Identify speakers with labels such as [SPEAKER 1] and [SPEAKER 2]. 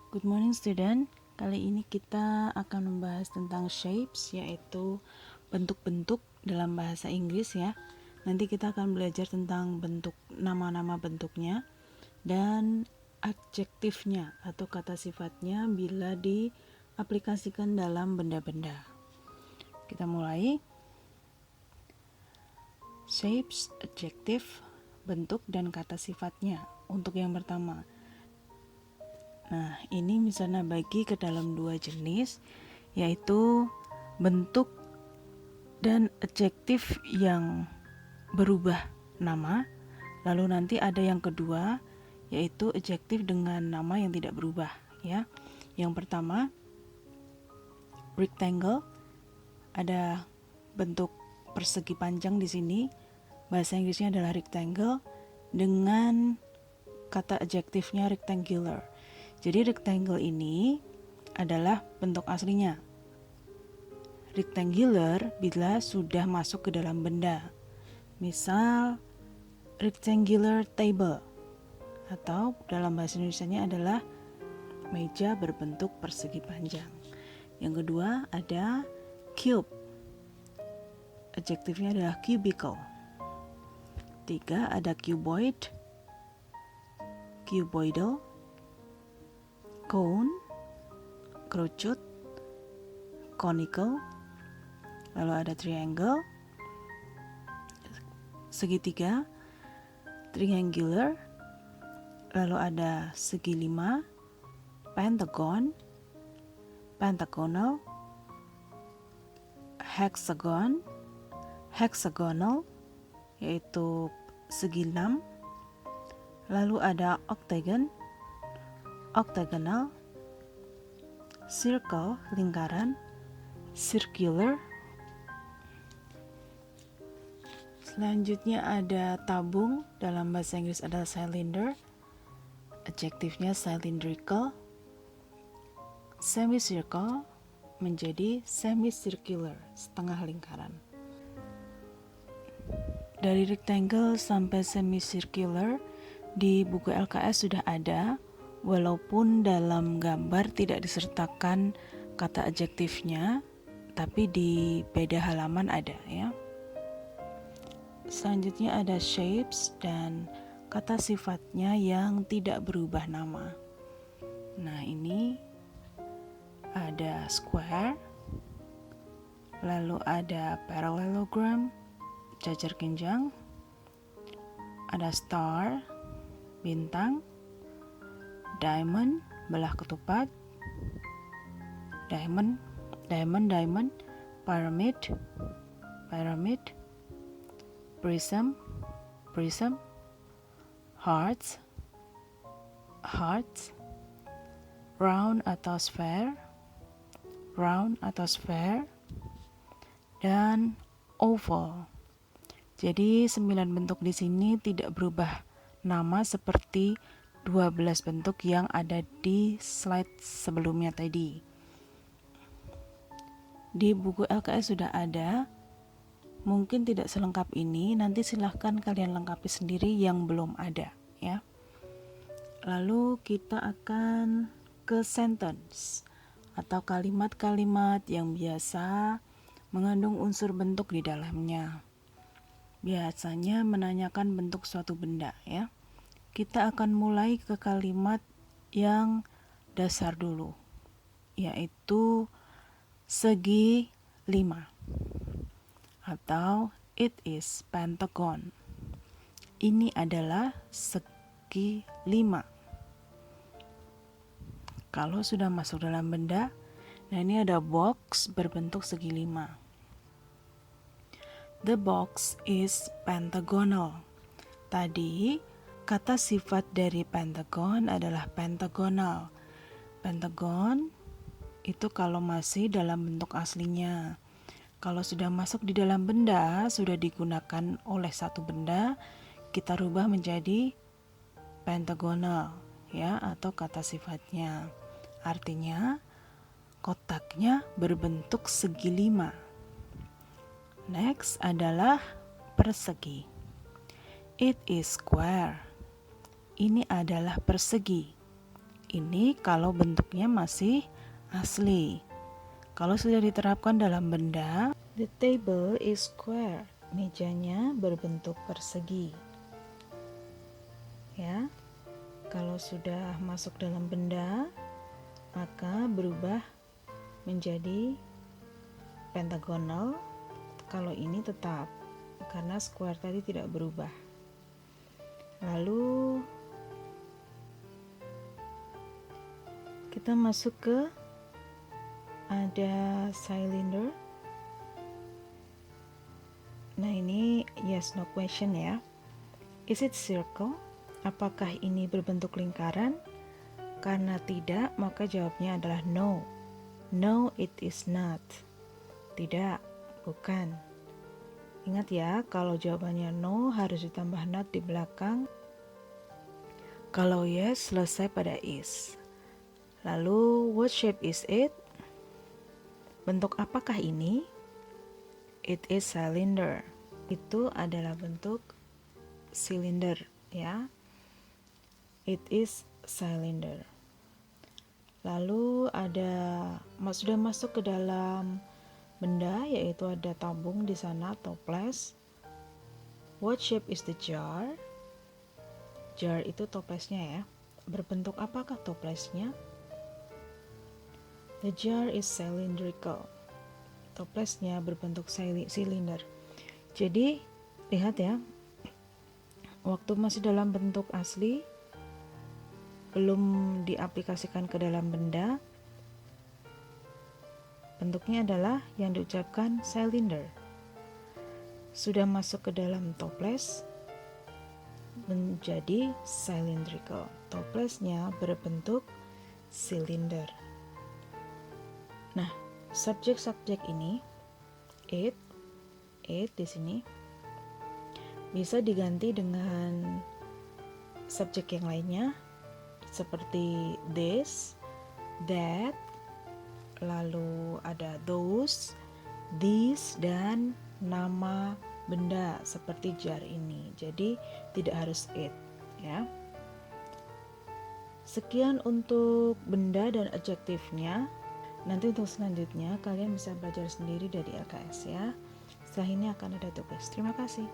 [SPEAKER 1] Good morning student. Kali ini kita akan membahas tentang shapes, yaitu bentuk-bentuk dalam bahasa Inggris ya. Nanti kita akan belajar tentang bentuk nama-nama bentuknya dan adjektifnya atau kata sifatnya bila diaplikasikan dalam benda-benda. Kita mulai. Shapes, adjective, bentuk dan kata sifatnya. Untuk yang pertama, nah, ini misalnya bagi ke dalam dua jenis, yaitu bentuk dan adjektif yang berubah nama. Lalu nanti ada yang kedua, yaitu adjektif dengan nama yang tidak berubah, ya. Yang pertama, rectangle, ada bentuk persegi panjang di sini. Bahasa Inggrisnya adalah rectangle dengan kata adjektifnya rectangular. Jadi rectangle ini adalah bentuk aslinya. Rectangular bila sudah masuk ke dalam benda. Misal rectangular table, atau dalam bahasa Indonesianya adalah meja berbentuk persegi panjang. Yang kedua ada cube. Adjektifnya adalah cubicle. Tiga ada cuboid, cuboidal, cone, kerucut, conical, lalu ada triangle, segitiga, triangular, lalu ada segi lima, pentagon, pentagonal, hexagon, hexagonal, yaitu segi enam, lalu ada octagon, octagonal, circle, lingkaran, circular. Selanjutnya ada tabung, dalam bahasa Inggris adalah cylinder, adjektifnya cylindrical, semicircle menjadi semicircular, setengah lingkaran. Dari rectangle sampai semicircular di buku LKS sudah ada, walaupun dalam gambar tidak disertakan kata adjektifnya, tapi di beda halaman ada ya. Selanjutnya ada shapes dan kata sifatnya yang tidak berubah nama. Nah, ini ada square, lalu ada parallelogram, jajar genjang, ada star, bintang, diamond, belah ketupat, diamond, pyramid, prism, hearts, round atau sphere, dan oval. Jadi 9 bentuk di sini tidak berubah nama seperti 12 bentuk yang ada di slide sebelumnya tadi. Di buku LKS sudah ada, mungkin tidak selengkap ini, nanti silahkan kalian lengkapi sendiri yang belum ada ya. Lalu kita akan ke sentence atau kalimat-kalimat yang biasa mengandung unsur bentuk di dalamnya. Biasanya menanyakan bentuk suatu benda ya. Kita akan mulai ke kalimat yang dasar dulu, yaitu segi 5 atau it is pentagon. Ini adalah segi 5. Kalau sudah masuk dalam benda, nah ini ada box berbentuk segi 5. The box is pentagonal. Tadi kata sifat dari pentagon adalah pentagonal. Pentagon itu kalau masih dalam bentuk aslinya. Kalau sudah masuk di dalam benda, sudah digunakan oleh satu benda, kita rubah menjadi pentagonal ya, atau kata sifatnya. Artinya kotaknya berbentuk segi 5. Next adalah persegi. It is square. Ini adalah persegi. Ini kalau bentuknya masih asli. Kalau sudah diterapkan dalam benda, the table is square. Mejanya berbentuk persegi. Ya. Kalau sudah masuk dalam benda, maka berubah menjadi pentagonal. Kalau ini tetap, karena square tadi tidak berubah. Lalu kita masuk ke ada cylinder. Nah, ini yes no question ya. Is it circle? Apakah ini berbentuk lingkaran? Karena tidak, maka jawabnya adalah no. No, it is not. Tidak, bukan. Ingat ya, kalau jawabannya no harus ditambah not di belakang. Kalau yes, selesai pada is. Lalu, what shape is it? Bentuk apakah ini? It is cylinder. Itu adalah bentuk silinder, ya. It is cylinder. Lalu sudah masuk ke dalam benda, yaitu ada tabung di sana, toples. What shape is the jar? Jar itu toplesnya ya. Berbentuk apakah toplesnya? The jar is cylindrical. Toplesnya berbentuk silinder. Jadi, lihat ya. Waktu masih dalam bentuk asli, belum diaplikasikan ke dalam benda, bentuknya adalah yang diucapkan cylinder. Sudah masuk ke dalam toples, menjadi cylindrical. Toplesnya berbentuk silinder. Nah, subjek-subjek ini, it di sini bisa diganti dengan subjek yang lainnya seperti this, that, lalu ada those, these, dan nama benda seperti jar ini. Jadi tidak harus it, ya. Sekian untuk benda dan adjektifnya. Nanti untuk selanjutnya kalian bisa belajar sendiri dari LKS ya. Setelah ini akan ada tugas. Terima kasih.